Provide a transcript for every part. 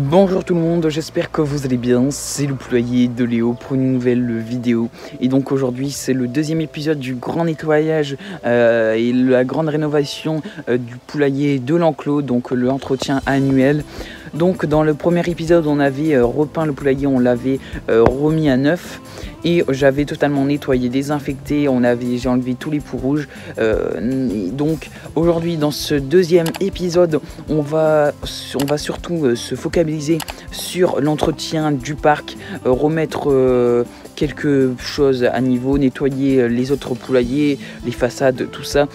Bonjour tout le monde, j'espère que vous allez bien, c'est le poulailler de Léo pour une nouvelle vidéo. Et donc aujourd'hui c'est le deuxième épisode du grand nettoyage et la grande rénovation du poulailler de l'enclos, donc l'entretien annuel. Donc dans le premier épisode on avait repeint le poulailler, on l'avait remis à neuf. Et j'avais totalement nettoyé, désinfecté, j'ai enlevé tous les poux rouges. Donc aujourd'hui dans ce deuxième épisode, on va surtout se focaliser sur l'entretien du parc, remettre quelque chose à niveau, nettoyer les autres poulaillers, les façades, tout ça.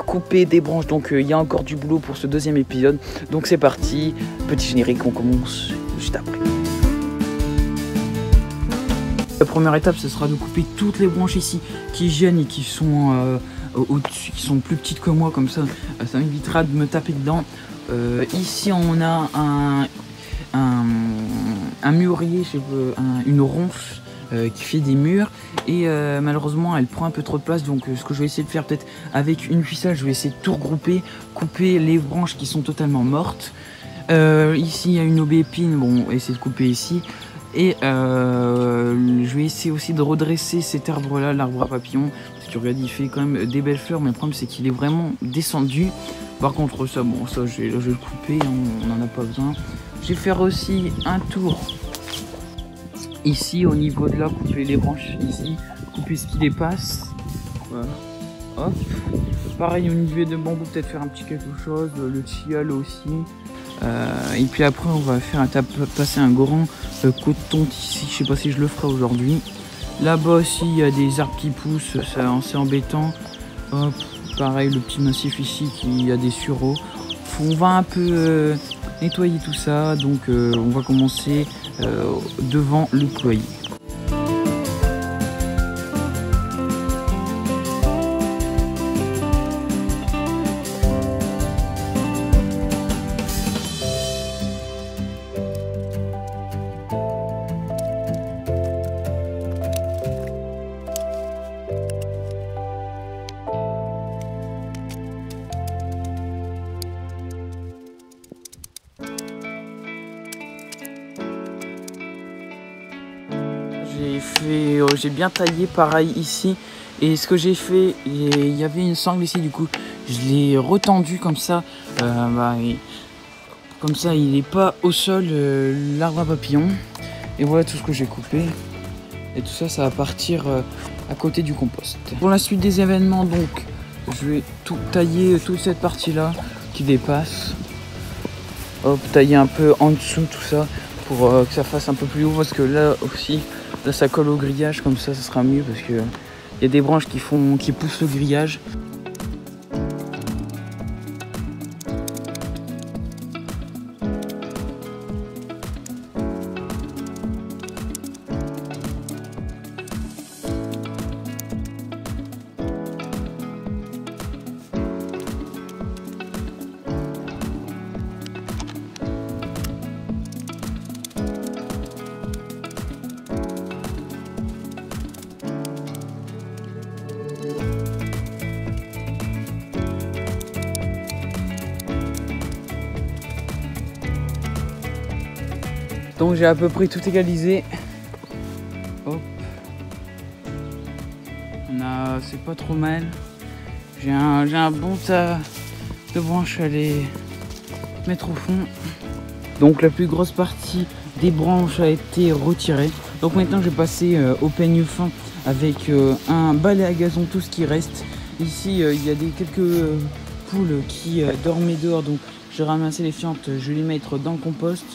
Couper des branches, donc il y a encore du boulot pour ce deuxième épisode. Donc c'est parti, petit générique, on commence juste après. La première étape, ce sera de couper toutes les branches ici qui gênent et qui sont au-dessus, qui sont plus petites que moi, comme ça m'évitera de me taper dedans. Ici, on a un mûrier, une ronce qui fait des murs et malheureusement elle prend un peu trop de place, donc ce que je vais essayer de faire peut-être avec une ficelle, je vais essayer de tout regrouper, couper les branches qui sont totalement mortes. Ici il y a une aubépine, bon on va essayer de couper ici. Et je vais essayer aussi de redresser cet arbre là, l'arbre à papillon, parce que regarde il fait quand même des belles fleurs, mais le problème c'est qu'il est vraiment descendu. Par contre ça, bon ça je vais le couper, on n'en a pas besoin. Je vais faire aussi un tour ici au niveau de là, couper les branches ici, couper ce qui dépasse. Voilà. Hop. Pareil au niveau de bambou, peut-être faire un petit quelque chose, le tilleul aussi. Et puis après on va faire passer un grand coton ici, je sais pas si je le ferai aujourd'hui. Là-bas aussi il y a des arbres qui poussent, c'est embêtant. Hop, pareil le petit massif ici qui a des sureaux. On va un peu nettoyer tout ça, donc on va commencer devant le poulailler. J'ai bien taillé pareil ici, et ce que j'ai fait, il y avait une sangle ici, du coup je l'ai retendu comme ça, comme ça il n'est pas au sol, l'arbre à papillon. Et voilà tout ce que j'ai coupé, et tout ça va partir à côté du compost. Pour la suite des événements, donc je vais tout tailler, toute cette partie là qui dépasse. Hop, tailler un peu en dessous tout ça pour que ça fasse un peu plus haut, parce que là aussi là ça colle au grillage, comme ça sera mieux, parce que il y a des branches qui poussent le grillage. Donc j'ai à peu près tout égalisé. Hop. C'est pas trop mal. J'ai un bon tas de branches à les mettre au fond. Donc la plus grosse partie des branches a été retirée. Donc maintenant je vais passer au peigne fin avec un balai à gazon, tout ce qui reste. Ici il y a quelques poules qui dormaient dehors, donc j'ai ramassé les fientes, je vais les mettre dans le compost.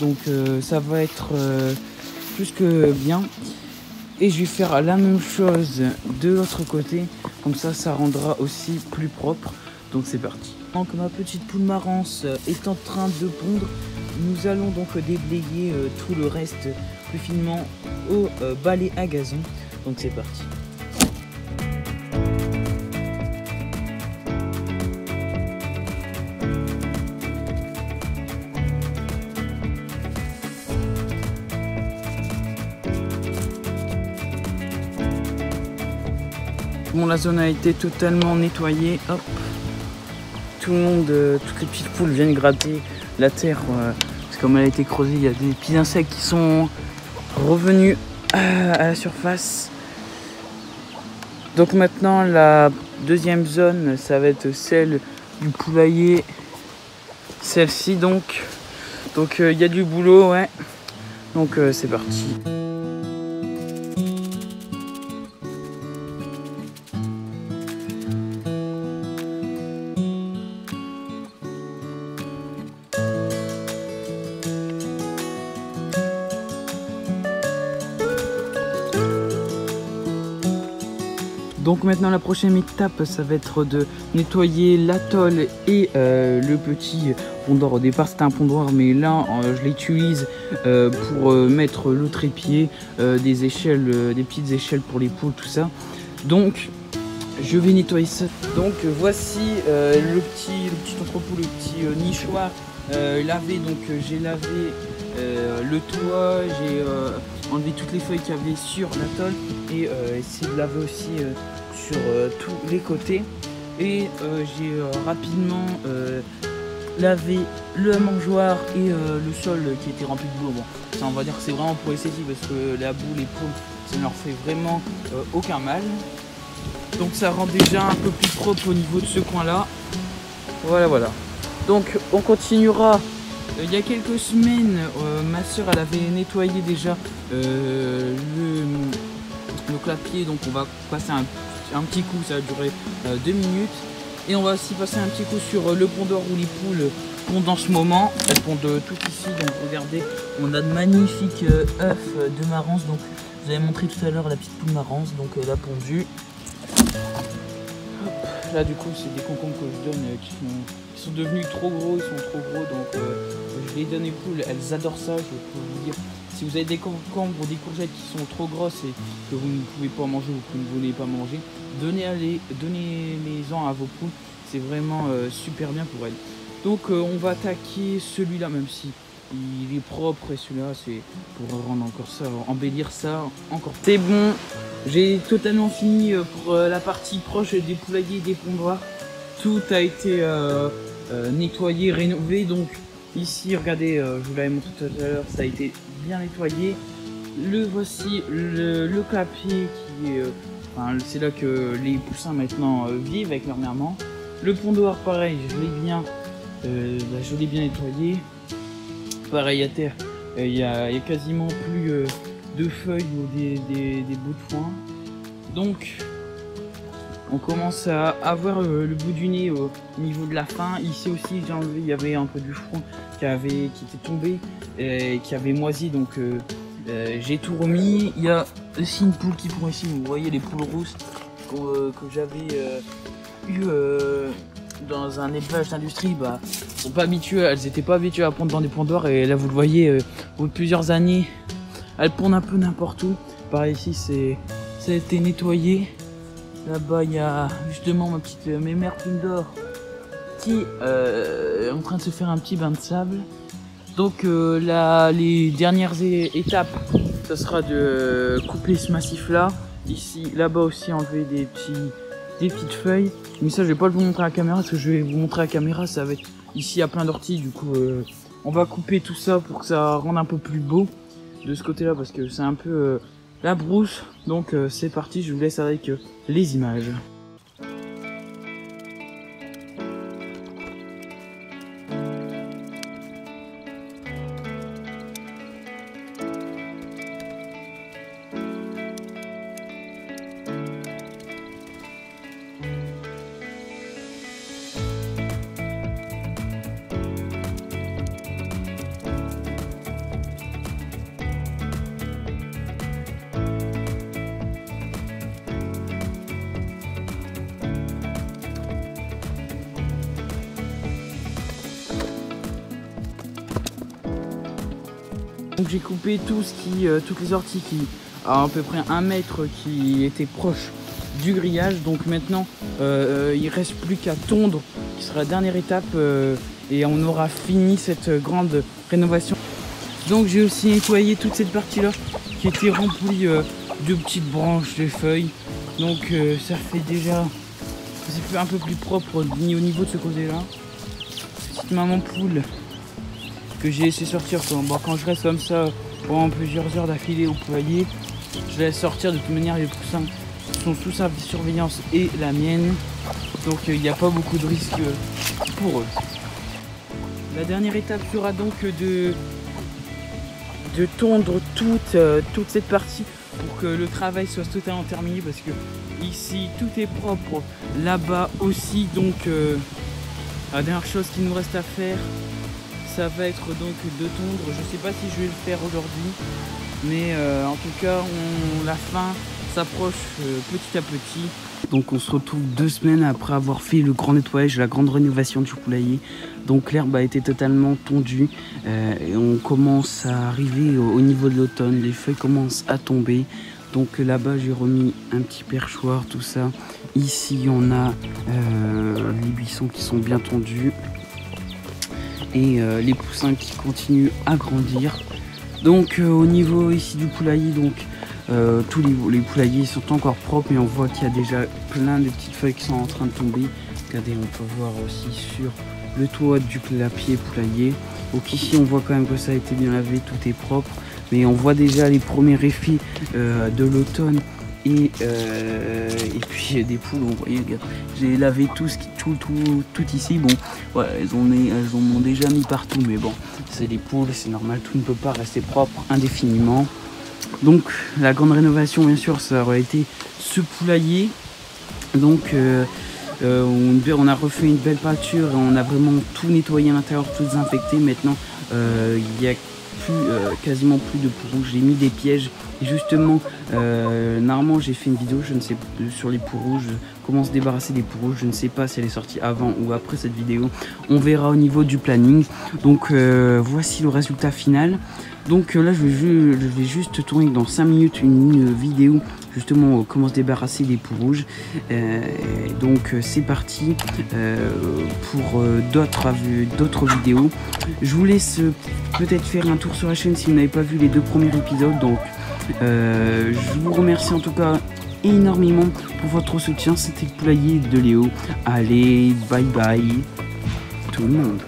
Donc ça va être plus que bien. Et je vais faire la même chose de l'autre côté, comme ça rendra aussi plus propre. Donc c'est parti. Donc ma petite poule marrance est en train de pondre. Nous allons donc déblayer tout le reste plus finement au balai à gazon. Donc c'est parti. Bon, la zone a été totalement nettoyée. Hop. Tout le monde, toutes les petites poules viennent gratter la terre, parce comme elle a été creusée, il y a des petits insectes qui sont revenus à la surface. Donc maintenant la deuxième zone, ça va être celle du poulailler, celle-ci donc il y a du boulot, ouais. Donc c'est parti. Donc maintenant la prochaine étape, ça va être de nettoyer l'atoll et le petit pont d'or. Au départ c'était un pont d'or, mais là je l'utilise pour mettre le trépied, des échelles, des petites échelles pour les poules, tout ça. Donc je vais nettoyer ça. Donc voici le petit entrepôt, le petit nichoir lavé. Donc j'ai lavé le toit, j'ai enlevé toutes les feuilles qu'il y avait sur l'atoll et essayé de laver aussi sur tous les côtés. Et j'ai rapidement lavé le mangeoire et le sol qui était rempli de boue. Bon, ça on va dire que c'est vraiment pour esthétique parce que la boue, les poules, ça ne leur fait vraiment aucun mal. Donc ça rend déjà un peu plus propre au niveau de ce coin là. Voilà. Donc on continuera. Il y a quelques semaines, ma soeur elle avait nettoyé déjà le clapier, donc on va passer un petit coup, ça va durer 2 minutes. Et on va aussi passer un petit coup sur le pont d'or où les poules pondent en ce moment. Elles pondent tout ici, donc regardez, on a de magnifiques œufs de marance. Donc je vous avais montré tout à l'heure la petite poule marance, donc elle a pondu. Hop, là du coup c'est des concombres que je donne qui sont devenus trop gros, ils sont trop gros, donc je les donne aux poules, elles adorent ça. Je peux vous dire, si vous avez des concombres ou des courgettes qui sont trop grosses et que vous ne pouvez pas manger ou que vous ne voulez pas manger, donnez-les-en à vos poules, c'est vraiment super bien pour elles. Donc on va attaquer celui-là, même si il est propre, et celui-là c'est pour rendre encore ça, embellir ça encore. C'est bon, j'ai totalement fini pour la partie proche des poulaillers et des pondoirs. Tout a été nettoyé, rénové. Donc ici regardez, je vous l'avais montré tout à l'heure, ça a été bien nettoyé. Voici le clapier qui est c'est là que les poussins maintenant vivent avec leur maman. Le pont d'or pareil, je l'ai bien nettoyé. Pareil à terre, il y a quasiment plus de feuilles ou des bouts de foin. Donc on commence à avoir le bout du nez au niveau de la fin. Ici aussi j'ai enlevé, il y avait un peu du front qui était tombé et qui avait moisi, donc j'ai tout remis. Il y a aussi une poule qui pond ici, vous voyez les poules rousses que j'avais eu dans un élevage d'industrie. Sont pas habituées, elles n'étaient pas habituées à pondre dans des ponts d'or, et là vous le voyez, au bout de plusieurs années elles pondent un peu n'importe où. Pareil ici ça a été nettoyé. Là-bas il y a justement ma petite mémère plume d'or qui est en train de se faire un petit bain de sable. Donc les dernières étapes, ça sera de couper ce massif là. Ici, là-bas aussi enlever des petites feuilles. Mais ça je vais pas vous montrer à la caméra, parce que je vais vous montrer à la caméra, ça va être ici il y a plein d'orties. Du coup on va couper tout ça pour que ça rende un peu plus beau de ce côté là, parce que c'est un peu la brousse. Donc c'est parti, je vous laisse avec les images. Donc j'ai coupé toutes les orties qui à peu près 1 mètre qui étaient proches du grillage. Donc maintenant il reste plus qu'à tondre, qui sera la dernière étape, et on aura fini cette grande rénovation. Donc j'ai aussi nettoyé toute cette partie là qui était remplie de petites branches, de feuilles. Donc ça fait déjà, c'est un peu plus propre au niveau de ce côté là. Petite maman poule que j'ai laissé sortir. Quand je reste comme ça pendant plusieurs heures d'affilée au poulailler, je laisse sortir. De toute manière, les poussins sont sous sa surveillance et la mienne, donc il n'y a pas beaucoup de risques pour eux. La dernière étape sera donc de tondre toute cette partie pour que le travail soit totalement terminé, parce que ici tout est propre, là-bas aussi. Donc la dernière chose qu'il nous reste à faire, ça va être donc de tondre. Je sais pas si je vais le faire aujourd'hui, mais en tout cas la fin s'approche petit à petit. Donc on se retrouve 2 semaines après avoir fait le grand nettoyage, la grande rénovation du poulailler. Donc l'herbe a été totalement tondue et on commence à arriver au niveau de l'automne. Les feuilles commencent à tomber. Donc là-bas j'ai remis un petit perchoir, tout ça. Ici on a les buissons qui sont bien tondus et les poussins qui continuent à grandir. Donc au niveau ici du poulailler, donc tous les poulaillers sont encore propres, mais on voit qu'il y a déjà plein de petites feuilles qui sont en train de tomber. Regardez, on peut voir aussi sur le toit du clapier poulailler. Donc ici on voit quand même que ça a été bien lavé, tout est propre, mais on voit déjà les premiers effets de l'automne. Et puis des poules, vous voyez, j'ai lavé tout ici. Bon, voilà, elles en ont déjà mis partout, mais bon, c'est des poules, c'est normal, tout ne peut pas rester propre indéfiniment. Donc la grande rénovation, bien sûr, ça aurait été ce poulailler. Donc on a refait une belle pâture, on a vraiment tout nettoyé à l'intérieur, tout désinfecté. Maintenant il y a quasiment plus de poux rouges. J'ai mis des pièges et justement normalement j'ai fait une vidéo, je ne sais, sur les poux rouges, comment se débarrasser des poux rouges. Je ne sais pas si elle est sortie avant ou après cette vidéo, on verra au niveau du planning. Donc voici le résultat final. Donc là je vais juste tourner dans 5 minutes une vidéo justement comment se débarrasser des poux rouges. Donc c'est parti pour d'autres vidéos. Je vous laisse peut-être faire un tour sur la chaîne si vous n'avez pas vu les 2 premiers épisodes. Donc je vous remercie en tout cas énormément pour votre soutien. C'était le poulailler de Léo. Allez, bye bye tout le monde.